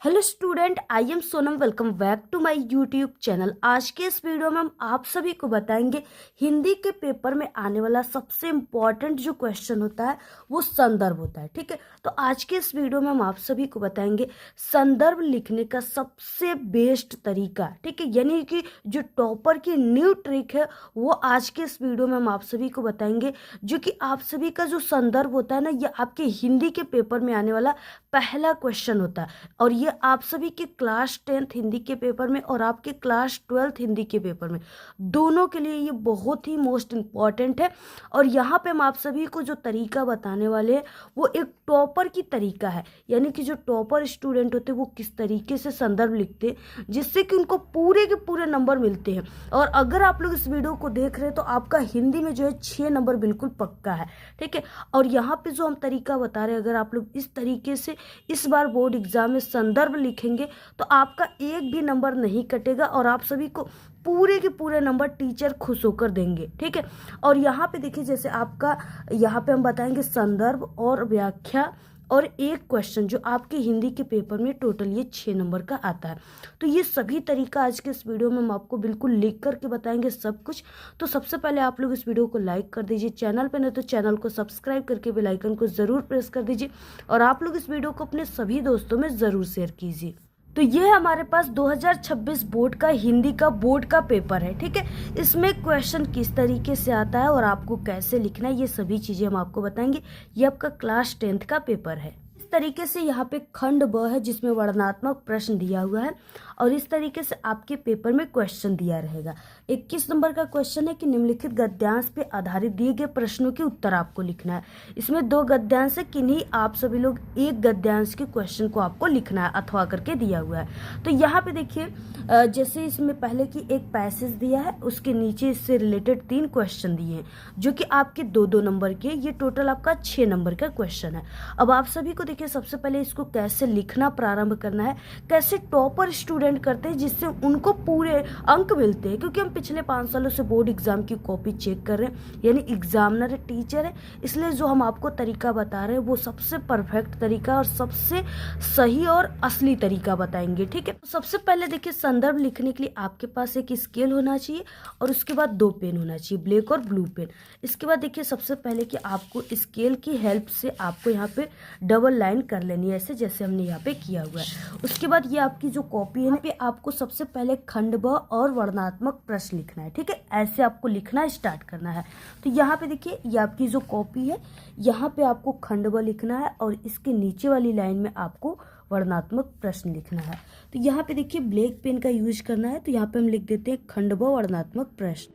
Hello student, I am Sonam. Welcome back to my YouTube channel. आज के इस video में हम आप सभी को बताएंगे हिंदी के पेपर में आने वाला सबसे इम्पॉर्टेंट जो क्वेश्चन होता है वो संदर्भ होता है। ठीक है, तो आज के इस वीडियो में हम आप सभी को बताएंगे संदर्भ लिखने का सबसे बेस्ट तरीका। ठीक है, यानी कि जो टॉपर की न्यू ट्रिक है वो आज के इस वीडियो में हम आप सभी को बताएंगे, जो कि आप सभी का जो संदर्भ होता है ना, ये आपके हिंदी के पेपर में आने वाला पहला क्वेश्चन होता है। और ये आप सभी के क्लास 10th हिंदी के पेपर में और आपके क्लास 12th हिंदी के पेपर में दोनों के लिए ये बहुत ही मोस्ट इम्पॉर्टेंट है। और यहाँ पे हम आप सभी को जो तरीका बताने वाले हैं वो एक टॉपर की तरीका है, यानी कि जो टॉपर स्टूडेंट होते हैं वो किस तरीके से संदर्भ लिखते हैं जिससे कि उनको पूरे के पूरे नंबर मिलते हैं। और अगर आप लोग इस वीडियो को देख रहे हैं तो आपका हिंदी में जो है 6 नंबर बिल्कुल पक्का है। ठीक है, और यहाँ पे जो हम तरीका बता रहे हैं, अगर आप लोग इस तरीके से इस बार बोर्ड एग्जाम में संदर्भ लिखेंगे तो आपका एक भी नंबर नहीं कटेगा और आप सभी को पूरे के पूरे नंबर टीचर खुश होकर देंगे। ठीक है, और यहाँ पे देखिए, जैसे आपका यहाँ पे हम बताएंगे संदर्भ और व्याख्या और एक क्वेश्चन जो आपके हिंदी के पेपर में टोटल ये 6 नंबर का आता है। तो ये सभी तरीका आज के इस वीडियो में हम आपको बिल्कुल लिख करके बताएंगे सब कुछ। तो सबसे पहले आप लोग इस वीडियो को लाइक कर दीजिए, चैनल पे नहीं तो चैनल को सब्सक्राइब करके बेल आइकन को ज़रूर प्रेस कर दीजिए और आप लोग इस वीडियो को अपने सभी दोस्तों में ज़रूर शेयर कीजिए। तो ये हमारे पास 2026 बोर्ड का हिंदी का बोर्ड का पेपर है। ठीक है, इसमें क्वेश्चन किस तरीके से आता है और आपको कैसे लिखना है ये सभी चीज़ें हम आपको बताएंगे। ये आपका क्लास 10th का पेपर है। इस तरीके से यहाँ पे खंड ब है जिसमें वर्णनात्मक प्रश्न दिया हुआ है और इस तरीके से आपके पेपर में क्वेश्चन दिया रहेगा। 21 नंबर का क्वेश्चन है कि निम्नलिखित गद्यांश पे आधारित दिए गए प्रश्नों के उत्तर आपको लिखना है। इसमें 2 गद्यांश है, किन्हीं आप सभी लोग एक गद्यांश के क्वेश्चन को आपको लिखना है अथवा करके दिया हुआ है। तो यहाँ पे देखिए, जैसे इसमें पहले की एक पैसेज दिया है, उसके नीचे इससे रिलेटेड 3 क्वेश्चन दिए हैं जो कि आपके 2-2 नंबर के, ये टोटल आपका 6 नंबर का क्वेश्चन है। अब आप सभी को देखिए, सबसे पहले इसको कैसे लिखना प्रारंभ करना है, कैसे टॉपर स्टूडेंट करते हैं जिससे उनको पूरे अंक मिलते हैं, क्योंकि हम पिछले 5 सालों से बोर्ड एग्जाम की कॉपी चेक कर रहे हैं, यानी एग्जामिनर टीचर है, इसलिए जो हम आपको तरीका बता रहे हैं वो सबसे परफेक्ट तरीका और सबसे सही और असली तरीका बताएंगे। ठीक है, तो सबसे पहले देखिए, संदर्भ लिखने के लिए आपके पास एक स्केल होना चाहिए और उसके बाद 2 पेन होना चाहिए, ब्लैक और ब्लू पेन। इसके बाद देखिए, सबसे पहले कि आपको स्केल की हेल्प से आपको यहाँ पे डबल लाइन कर लेनी है, ऐसे जैसे हमने यहाँ पे किया हुआ है। उसके बाद ये आपकी जो कॉपी है ना, पे आपको सबसे पहले खंड ब और वर्णनात्मक प्रश्न लिखना है। ठीक है, ऐसे आपको लिखना स्टार्ट करना है। तो यहाँ पे देखिए, ये आपकी जो कॉपी है, यहाँ पे आपको खंड ब लिखना है और इसके नीचे वाली लाइन में आपको वर्णनात्मक प्रश्न लिखना है। तो यहाँ पे देखिए, ब्लैक पेन का यूज करना है, तो यहाँ पे हम लिख देते हैं खंड ब वर्णनात्मक प्रश्न।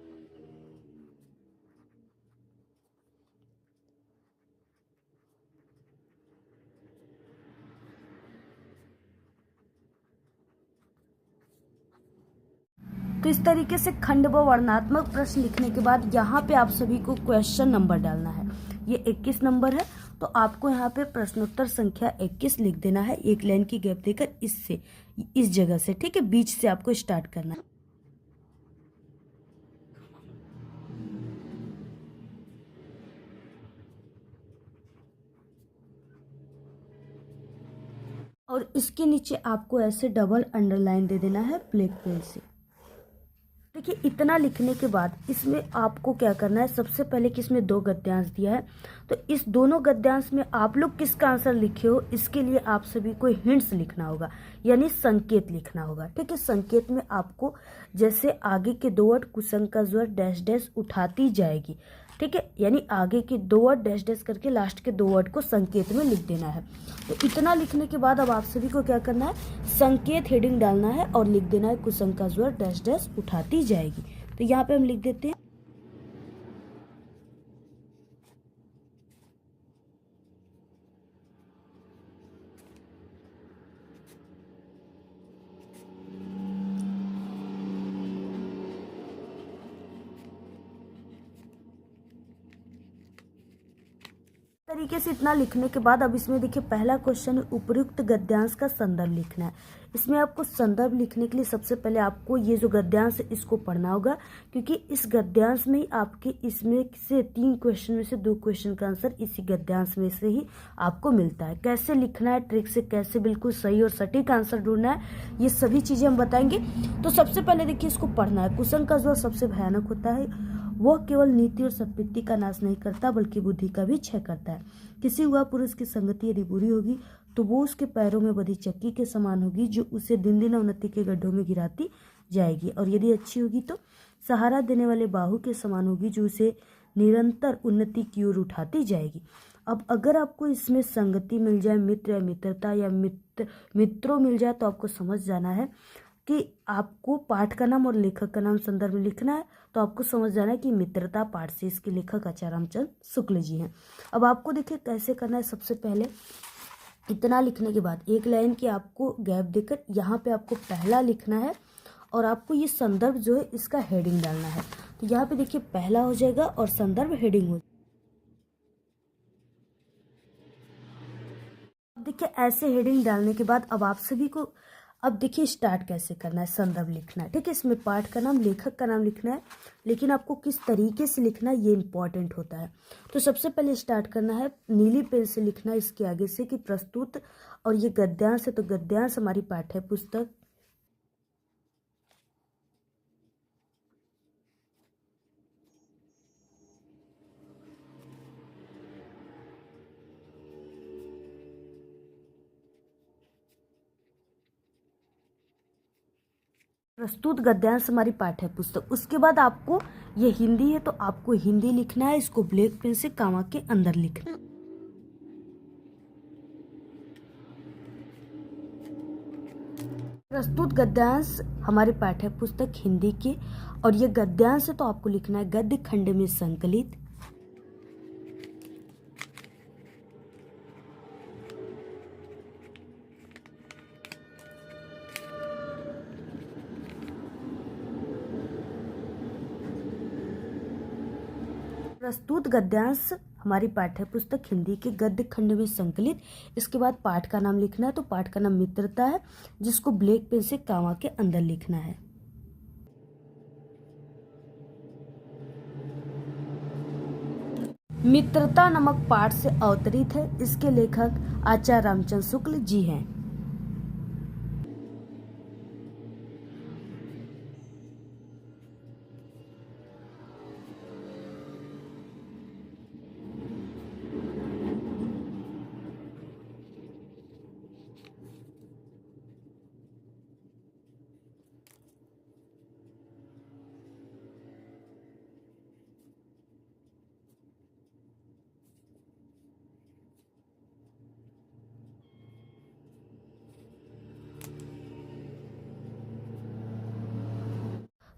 तो इस तरीके से खंड व वर्णनात्मक प्रश्न लिखने के बाद यहाँ पे आप सभी को क्वेश्चन नंबर डालना है। ये 21 नंबर है, तो आपको यहाँ पे प्रश्नोत्तर संख्या 21 लिख देना है, एक लाइन की गैप देकर इससे इस जगह से। ठीक है, बीच से आपको स्टार्ट करना है। और इसके नीचे आपको ऐसे डबल अंडरलाइन दे देना है ब्लैक पेन से। देखिए, इतना लिखने के बाद इसमें आपको क्या करना है, सबसे पहले कि इसमें 2 गद्यांश दिया है, तो इस दोनों गद्यांश में आप लोग किसका आंसर लिखे हो इसके लिए आप सभी को हिंट्स लिखना होगा, यानी संकेत लिखना होगा। ठीक है, संकेत में आपको जैसे आगे के 2 वर्ड कुसंग का जोर डैश डैश उठाती जाएगी। ठीक है, यानी आगे के 2 वर्ड डैश डैश करके लास्ट के 2 वर्ड को संकेत में लिख देना है। तो इतना लिखने के बाद अब आप सभी को क्या करना है, संकेत हेडिंग डालना है और लिख देना है कुसंग का जोर डैश डैश उठाती जाएगी। तो यहाँ पे हम लिख देते हैं तरीके से इतना लिखने के बाद अब इसमें देखिए पहला क्वेश्चन है, उपयुक्त गद्यांश का संदर्भ लिखना है। इसमें आपको संदर्भ लिखने के लिए सबसे पहले आपको ये जो गद्यांश है इसको पढ़ना होगा, क्योंकि इस गद्यांश में ही आपके इसमें से 3 क्वेश्चन में से 2 क्वेश्चन का आंसर इसी गद्यांश में से ही आपको मिलता है। कैसे लिखना है, ट्रिक से कैसे बिल्कुल सही और सटीक आंसर ढूंढना है, ये सभी चीजें हम बताएंगे। तो सबसे पहले देखिए इसको पढ़ना है। कुसंग का जो सबसे भयानक होता है वह केवल नीति और सत्वृत्ति का नाश नहीं करता बल्कि बुद्धि का भी क्षय करता है। किसी हुआ पुरुष की संगति यदि बुरी होगी तो वो उसके पैरों में बधी चक्की के समान होगी, जो उसे दिन दिन अवनति के गड्ढों में गिराती जाएगी, और यदि अच्छी होगी तो सहारा देने वाले बाहु के समान होगी, जो उसे निरंतर उन्नति की ओर उठाती जाएगी। अब अगर आपको इसमें संगति मिल जाए, मित्र या मित्रता या मित्रों मिल जाए, तो आपको समझ जाना है कि आपको पाठ का नाम और लेखक का नाम संदर्भ में लिखना है। तो आपको समझ जाना है कि मित्रता पाठ से इसके लेखक आचार्य रामचंद्र शुक्ल जी हैं। अब आपको देखिए कैसे करना है। सबसे पहले इतना लिखने के बाद एक लाइन की आपको गैप देकर यहाँ पे आपको पहला लिखना है, और आपको ये संदर्भ जो है इसका हेडिंग डालना है। तो यहाँ पे देखिए पहला हो जाएगा और संदर्भ हेडिंग हो। देखिए ऐसे हेडिंग डालने के बाद अब आप सभी को अब देखिए स्टार्ट कैसे करना है, संदर्भ लिखना है। ठीक है, इसमें पाठ का नाम, लेखक का नाम लिखना है, लेकिन आपको किस तरीके से लिखना है ये इंपॉर्टेंट होता है। तो सबसे पहले स्टार्ट करना है, नीली पेन से लिखना है इसके आगे से कि प्रस्तुत, और ये गद्यांश है तो गद्यांश हमारी पाठ्य पुस्तक। प्रस्तुत गद्यांश हमारी पाठ्य पुस्तक। उसके बाद आपको ये हिंदी है तो आपको हिंदी लिखना है, इसको ब्लैक पेन से कामा के अंदर लिखना है। प्रस्तुत गद्यांश हमारे पाठ्य पुस्तक हिंदी के, और ये गद्यांश है तो आपको लिखना है गद्य खंड में संकलित। प्रस्तुत गद्यांश हमारी पाठ्य पुस्तक हिंदी के गद्य खंड में संकलित। इसके बाद पाठ का नाम लिखना है, तो पाठ का नाम मित्रता है, जिसको ब्लैक पेन से कामा के अंदर लिखना है। मित्रता नामक पाठ से अवतरित है, इसके लेखक आचार्य रामचंद्र शुक्ल जी हैं।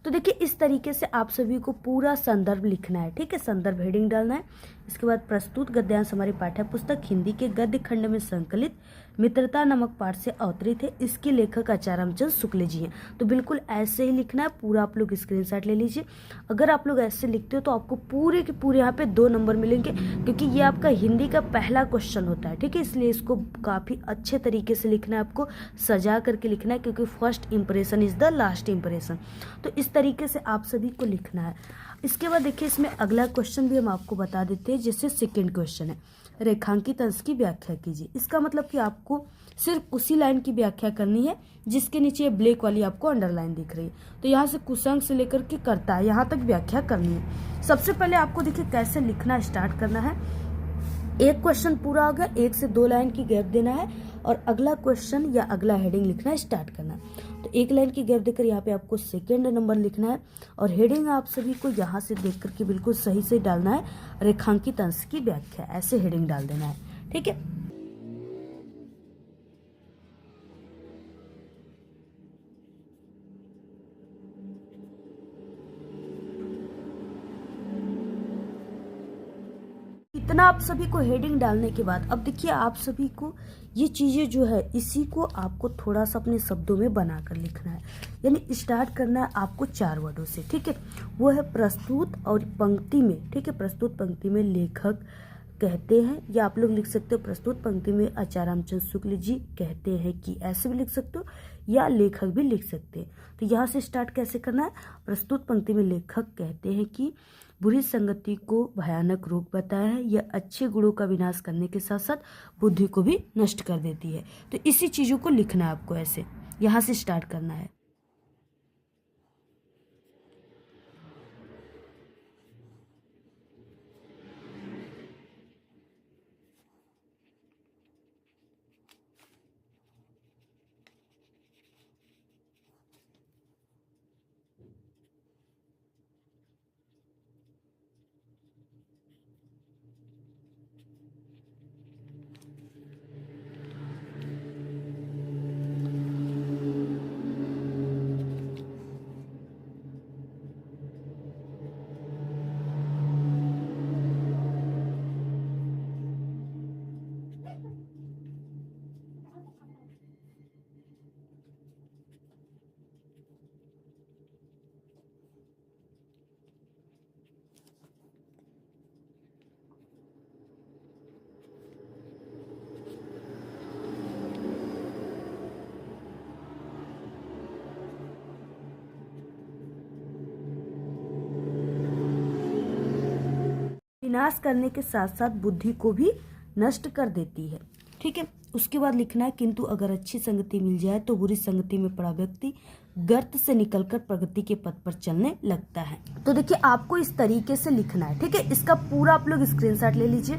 तो देखिए इस तरीके से आप सभी को पूरा संदर्भ लिखना है। ठीक है, संदर्भ हेडिंग डालना है। इसके बाद प्रस्तुत गद्यांश हमारी पाठ्य पुस्तक हिंदी के गद्य खंड में संकलित, मित्रता नामक पाठ से अवतरित है, इसके लेखक आचार्य रामचंद्र शुक्ल जी हैं। तो बिल्कुल ऐसे ही लिखना है, पूरा आप लोग स्क्रीनशॉट ले लीजिए। अगर आप लोग ऐसे लिखते हो तो आपको पूरे के पूरे यहाँ पे 2 नंबर मिलेंगे, क्योंकि ये आपका हिंदी का पहला क्वेश्चन होता है। ठीक है, इसलिए इसको काफ़ी अच्छे तरीके से लिखना है, आपको सजा करके लिखना है, क्योंकि first impression is the last impression. तो इस तरीके से आप सभी को लिखना है। इसके बाद देखिए इसमें अगला क्वेश्चन भी हम आपको बता देते हैं, जैसे सेकंड क्वेश्चन है, रेखांकित अंश की व्याख्या कीजिए। इसका मतलब कि आपको सिर्फ उसी लाइन की व्याख्या करनी है जिसके नीचे ब्लैक वाली आपको अंडरलाइन दिख रही है। तो यहाँ से कुसंग से लेकर के कर्ता यहाँ तक व्याख्या करनी है। सबसे पहले आपको देखिए कैसे लिखना स्टार्ट करना है। एक क्वेश्चन पूरा हो गया, 1 से 2 लाइन की गैप देना है, और अगला क्वेश्चन या अगला हेडिंग लिखना स्टार्ट करना है। तो 1 लाइन की गैप देकर यहाँ पे आपको सेकेंड नंबर लिखना है, और हेडिंग आप सभी को यहाँ से देख करके बिल्कुल सही से डालना है, रेखांकित अंश की व्याख्या, ऐसे हेडिंग डाल देना है। ठीक है, इतना आप सभी को हेडिंग डालने के बाद अब देखिए आप सभी को ये चीज़ें जो है इसी को आपको थोड़ा सा अपने शब्दों में बनाकर लिखना है। यानी स्टार्ट करना है आपको 4 वर्डों से। ठीक है, वो है प्रस्तुत और पंक्ति में। ठीक है, प्रस्तुत पंक्ति में लेखक कहते हैं, या आप लोग लिख सकते हो प्रस्तुत पंक्ति में आचार्य रामचंद्र शुक्ल जी कहते हैं कि, ऐसे भी लिख सकते हो, या लेखक भी लिख सकते हैं। तो यहाँ से स्टार्ट कैसे करना है? प्रस्तुत पंक्ति में लेखक कहते हैं कि बुरी संगति को भयानक रोग बताया है, यह अच्छे गुणों का विनाश करने के साथ साथ बुद्धि को भी नष्ट कर देती है। तो इसी चीज़ों को लिखना है आपको, ऐसे यहाँ से स्टार्ट करना है। विनाश करने के साथ साथ बुद्धि को भी नष्ट कर देती है। ठीक है, उसके बाद लिखना है, किंतु अगर अच्छी संगति मिल जाए तो बुरी संगति में पड़ा व्यक्ति गर्त से निकलकर प्रगति के पथ पर चलने लगता है। तो देखिए आपको इस तरीके से लिखना है। ठीक है, इसका पूरा आप लोग स्क्रीनशॉट ले लीजिए,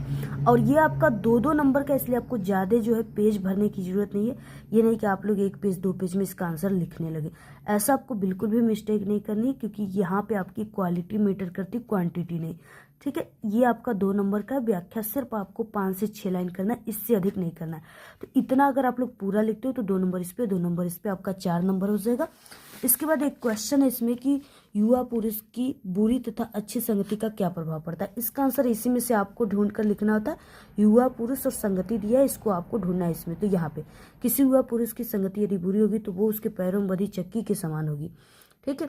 और ये आपका 2-2 नंबर का, इसलिए आपको ज्यादा जो है पेज भरने की जरूरत नहीं है। ये नहीं कि आप लोग 1 पेज 2 पेज में इसका आंसर लिखने लगे, ऐसा आपको बिल्कुल भी मिस्टेक नहीं करनी, क्योंकि यहाँ पे आपकी क्वालिटी मैटर करती, क्वांटिटी नहीं। ठीक है, ये आपका 2 नंबर का व्याख्या, सिर्फ आपको 5 से 6 लाइन करना है, इससे अधिक नहीं करना है। तो इतना अगर आप लोग पूरा लिखते हो तो 2 नंबर इस पे, 2 नंबर इस पे, आपका 4 नंबर हो जाएगा। इसके बाद एक क्वेश्चन है इसमें कि युवा पुरुष की बुरी तथा अच्छी संगति का क्या प्रभाव पड़ता है। इसका आंसर इसी में से आपको ढूंढ कर लिखना होता है। युवा पुरुष और संगति दिया है, इसको आपको ढूंढना है इसमें। तो यहाँ पे किसी युवा पुरुष की संगति यदि बुरी होगी तो वो उसके पैरों में बधी चक्की के समान होगी। ठीक है,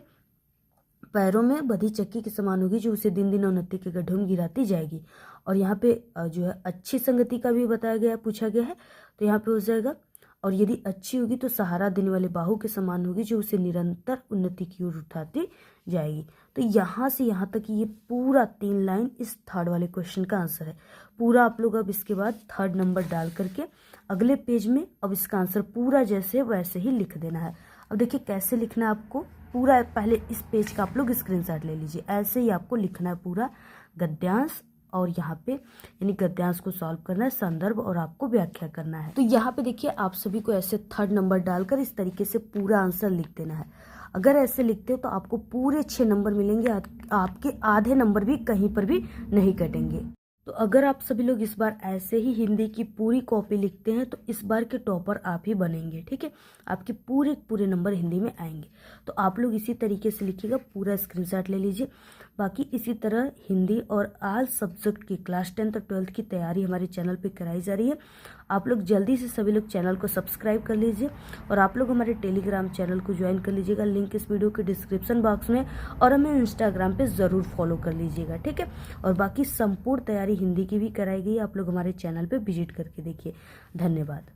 पैरों में बधी चक्की के समान होगी, जो उसे दिन दिन उन्नति के गड्ढों में गिराती जाएगी। और यहाँ पे जो है अच्छी संगति का भी बताया गया है, पूछा गया है, तो यहाँ पे हो जाएगा, और यदि अच्छी होगी तो सहारा देने वाले बाहु के समान होगी, जो उसे निरंतर उन्नति की ओर उठाती जाएगी। तो यहाँ से यहाँ तक ये पूरा 3 लाइन इस थर्ड वाले क्वेश्चन का आंसर है। पूरा आप लोग अब इसके बाद 3rd नंबर डाल करके अगले पेज में अब इसका आंसर पूरा जैसे वैसे ही लिख देना है। अब देखिए कैसे लिखना है आपको, पूरा पहले इस पेज का आप लोग स्क्रीनशॉट ले लीजिए, ऐसे ही आपको लिखना है पूरा गद्यांश, और यहाँ पे यानी गद्यांश को सॉल्व करना है, संदर्भ और आपको व्याख्या करना है। तो यहाँ पे देखिए आप सभी को ऐसे 3rd नंबर डालकर इस तरीके से पूरा आंसर लिख देना है। अगर ऐसे लिखते हो तो आपको पूरे 6 नंबर मिलेंगे, आपके आधे नंबर भी कहीं पर भी नहीं कटेंगे। तो अगर आप सभी लोग इस बार ऐसे ही हिंदी की पूरी कॉपी लिखते हैं तो इस बार के टॉपर आप ही बनेंगे। ठीक है, आपके पूरे नंबर हिंदी में आएंगे। तो आप लोग इसी तरीके से लिखिएगा, पूरा स्क्रीनशॉट ले लीजिए। बाकी इसी तरह हिंदी और ऑल सब्जेक्ट की क्लास 10th और 12th की तैयारी हमारे चैनल पे कराई जा रही है। आप लोग जल्दी से सभी लोग चैनल को सब्सक्राइब कर लीजिए, और आप लोग हमारे टेलीग्राम चैनल को ज्वाइन कर लीजिएगा, लिंक इस वीडियो के डिस्क्रिप्शन बॉक्स में, और हमें इंस्टाग्राम पे ज़रूर फॉलो कर लीजिएगा। ठीक है, और बाकी संपूर्ण तैयारी हिंदी की भी कराई गई, आप लोग हमारे चैनल पे विजिट करके देखिए। धन्यवाद।